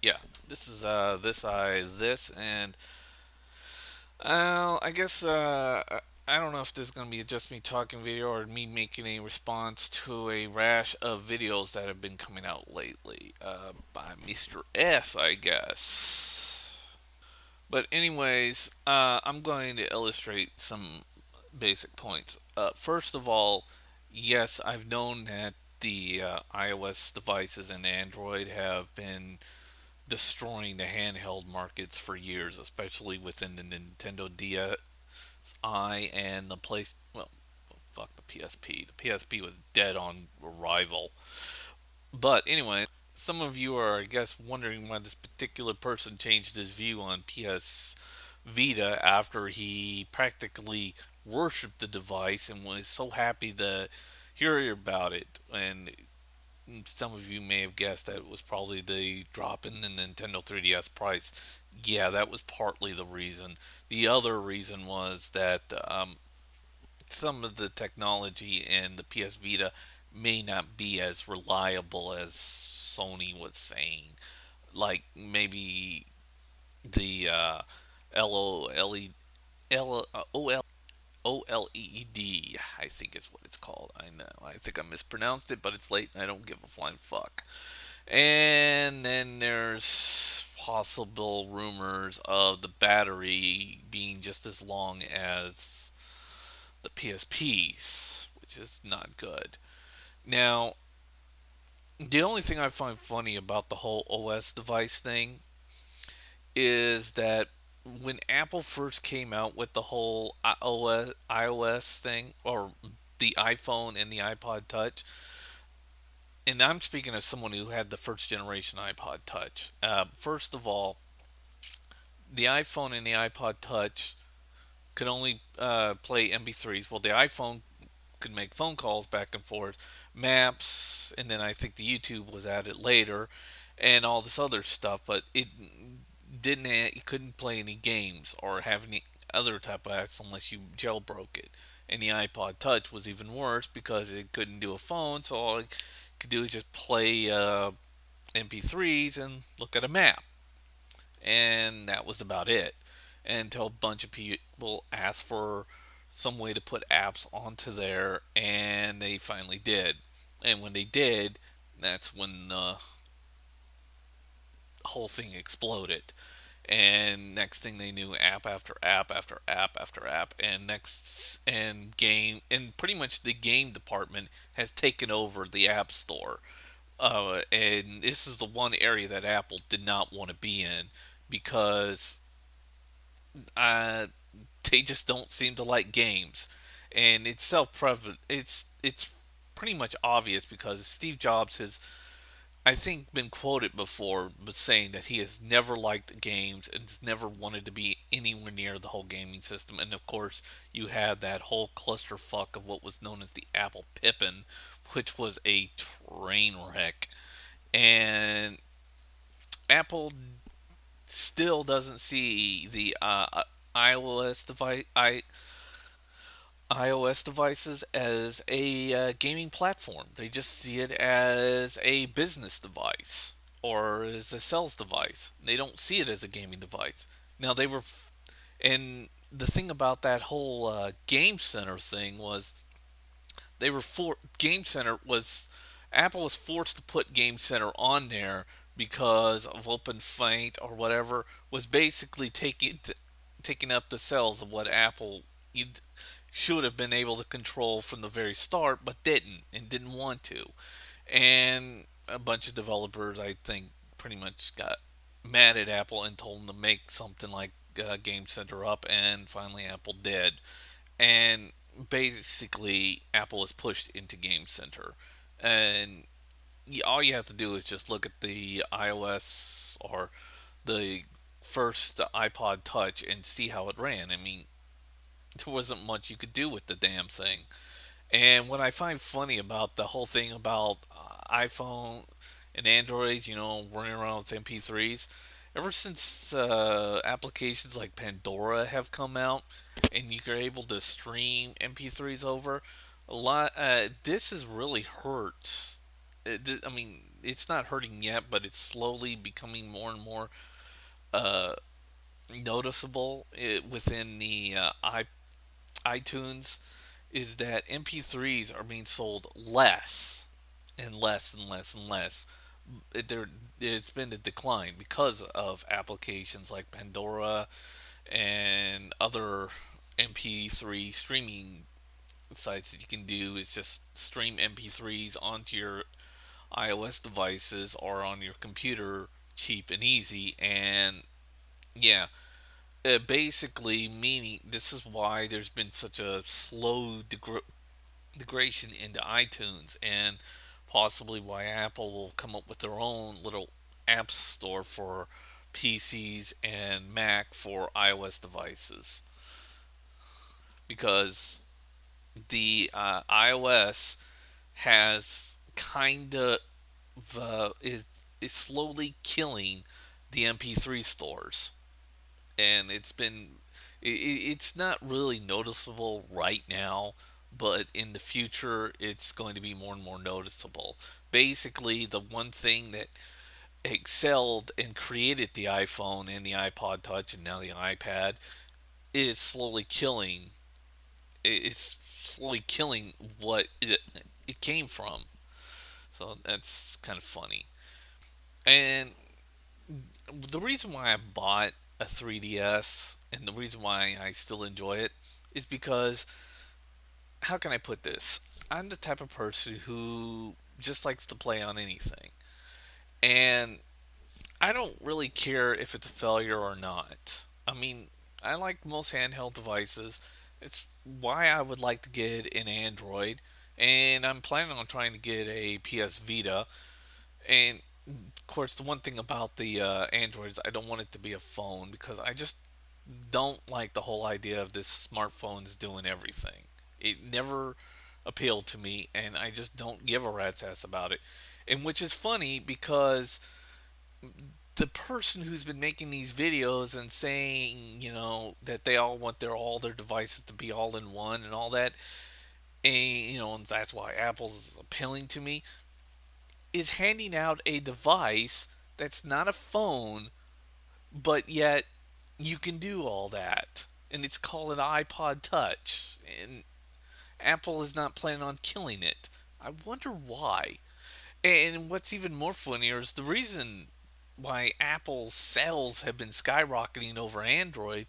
Yeah, this is this, and I guess I don't know if this is gonna be just me talking video or me making a response to a rash of videos that have been coming out lately by Mr. S, I guess. But anyways, I'm going to illustrate some basic points. First of all, yes, I've known that the iOS devices and Android have been destroying the handheld markets for years, especially within the Nintendo DSi and the place. Well, fuck the PSP. The PSP was dead on arrival. But anyway, some of you are, I guess, wondering why this particular person changed his view on PS Vita after he practically worshipped the device and was so happy to hear about it. And some of you may have guessed that it was probably the drop in the Nintendo 3DS price. Yeah, that was partly the reason. The other reason was that some of the technology in the PS Vita may not be as reliable as Sony was saying. Like maybe the LOLE, OLED, I think is what it's called. I know. I think I mispronounced it, but it's late and I don't give a flying fuck. And then there's possible rumors of the battery being just as long as the PSPs, which is not good. Now, the only thing I find funny about the whole OS device thing is that when Apple first came out with the whole iOS thing, or the iPhone and the iPod Touch, and I'm speaking of someone who had the first generation iPod Touch. First of all, the iPhone and the iPod Touch could only play MP3s. Well, the iPhone could make phone calls back and forth, maps, and then I think the YouTube was added later, and all this other stuff. But it didn't. You couldn't play any games or have any other type of apps unless you jailbroke it. And the iPod Touch was even worse because it couldn't do a phone, so all it could do is just play MP3s and look at a map, and that was about it. Until a bunch of people asked for some way to put apps onto there, and they finally did. And when they did, that's when the whole thing exploded. And next thing they knew, app after app after app after app, and pretty much the game department has taken over the app store. And this is the one area that Apple did not want to be in because uh, they just don't seem to like games, and it's self-prevalent. It's pretty much obvious because Steve Jobs has, I think, been quoted before, but saying that he has never liked games and has never wanted to be anywhere near the whole gaming system. And of course, you had that whole clusterfuck of what was known as the Apple Pippin, which was a train wreck. And Apple still doesn't see the iOS device, iOS devices as a gaming platform. They just see it as a business device or as a sales device. They don't see it as a gaming device. Now and the thing about that whole Game Center thing was Game Center was Apple was forced to put Game Center on there because of Open Fight or whatever was basically taking up the cells of what Apple you should have been able to control from the very start, but didn't want to. And a bunch of developers, I think, pretty much got mad at Apple and told them to make something like Game Center up, and finally Apple did. And basically, Apple was pushed into Game Center, and all you have to do is just look at the iOS or the first iPod Touch and see how it ran. I mean, there wasn't much you could do with the damn thing. And what I find funny about the whole thing about iPhone and Androids, running around with MP3s, ever since applications like Pandora have come out and you're able to stream MP3s over, this has really hurt I mean, it's not hurting yet, but it's slowly becoming more and more uh, noticeable within the iTunes. Is that MP3s are being sold less and less and less and less. There, it's been a decline because of applications like Pandora and other MP3 streaming sites that you can do. Is just stream MP3s onto your iOS devices or on your computer, cheap and easy. And yeah, basically meaning this is why there's been such a slow degradation into iTunes, and possibly why Apple will come up with their own little app store for PCs and Mac for iOS devices, because the iOS has kind of is slowly killing the MP3 stores, and it's not really noticeable right now, but in the future it's going to be more and more noticeable. Basically, the one thing that excelled and created the iPhone and the iPod Touch and now the iPad is slowly killing. It's slowly killing what it came from. So that's kind of funny. And the reason why I bought a 3DS and the reason why I still enjoy it is because, how can I put this? I'm the type of person who just likes to play on anything. And I don't really care if it's a failure or not. I mean, I like most handheld devices. It's why I would like to get an Android. And I'm planning on trying to get a PS Vita. And of course, the one thing about the Android is I don't want it to be a phone because I just don't like the whole idea of this smartphones doing everything. It never appealed to me, and I just don't give a rat's ass about it. And which is funny because the person who's been making these videos and saying, that they all want all their devices to be all in one and all that, and and that's why Apple's appealing to me, is handing out a device that's not a phone, but yet you can do all that. And it's called an iPod Touch. And Apple is not planning on killing it. I wonder why. And what's even more funnier is the reason why Apple's sales have been skyrocketing over Android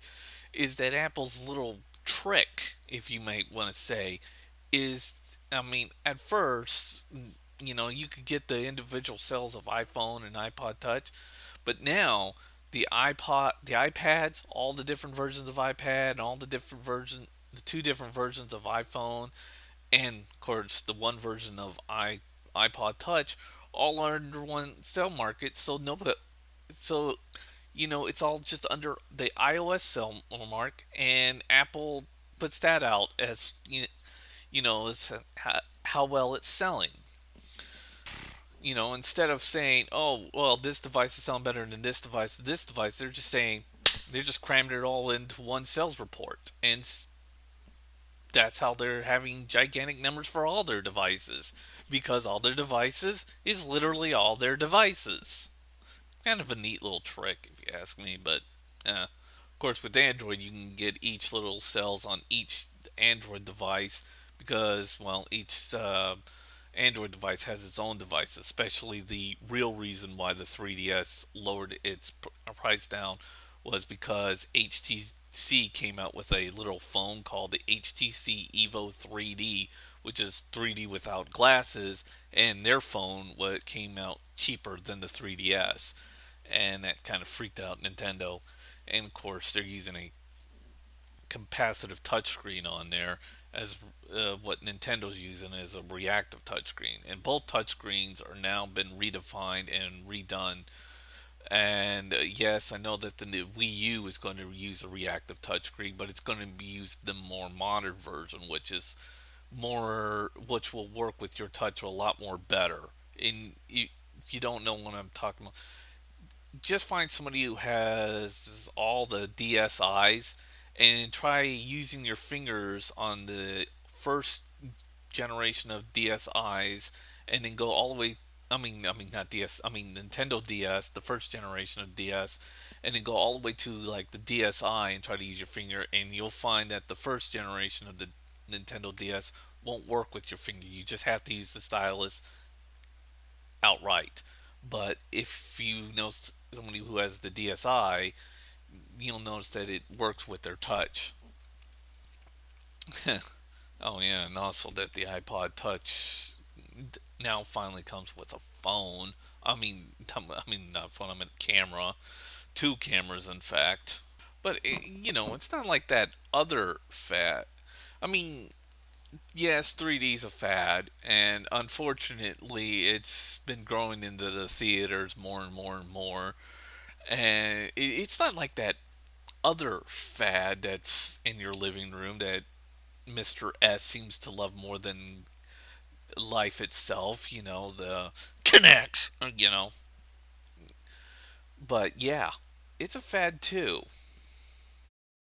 is that Apple's little trick, if you might want to say, is, I mean, at first, you could get the individual sales of iPhone and iPod Touch, but now the iPads, all the different versions of iPad, and all the two different versions of iPhone, and of course the one version of iPod Touch, all are under one cell market. So it's all just under the iOS cell mark, and Apple puts that out as as how well it's selling. Instead of saying, "Oh, well, this device is selling better than this device," they're just saying they're just cramming it all into one sales report, and that's how they're having gigantic numbers for all their devices, because all their devices is literally all their devices. Kind of a neat little trick, if you ask me, but of course, with Android, you can get each little cells on each Android device because, well, each Android device has its own device, especially the real reason why the 3DS lowered its price down was because HTC came out with a little phone called the HTC Evo 3D, which is 3D without glasses, and their phone came out cheaper than the 3DS, and that kind of freaked out Nintendo. And of course, they're using a capacitive touchscreen on there, as what Nintendo's using is a reactive touchscreen. And both touchscreens are now been redefined and redone. And yes, I know that the new Wii U is going to use a reactive touchscreen, but it's going to be used the more modern version, which will work with your touch a lot more better. And you don't know what I'm talking about, just find somebody who has all the DSIs and try using your fingers on the first generation of DSIs and then go all the way I mean not DS. I mean Nintendo DS, the first generation of DS, and then go all the way to like the DSi and try to use your finger, and you'll find that the first generation of the Nintendo DS won't work with your finger. You just have to use the stylus outright. But if you know somebody who has the DSi, you'll notice that it works with their touch. Oh yeah, and also that the iPod Touch now finally comes with a phone. Not phone. I meant camera, two cameras, in fact. But it's not like that other fad. I mean, yes, 3D is a fad, and unfortunately, it's been growing into the theaters more and more and more. And it's not like that other fad that's in your living room that Mr. S seems to love more than life itself, the connects, But yeah, it's a fad too.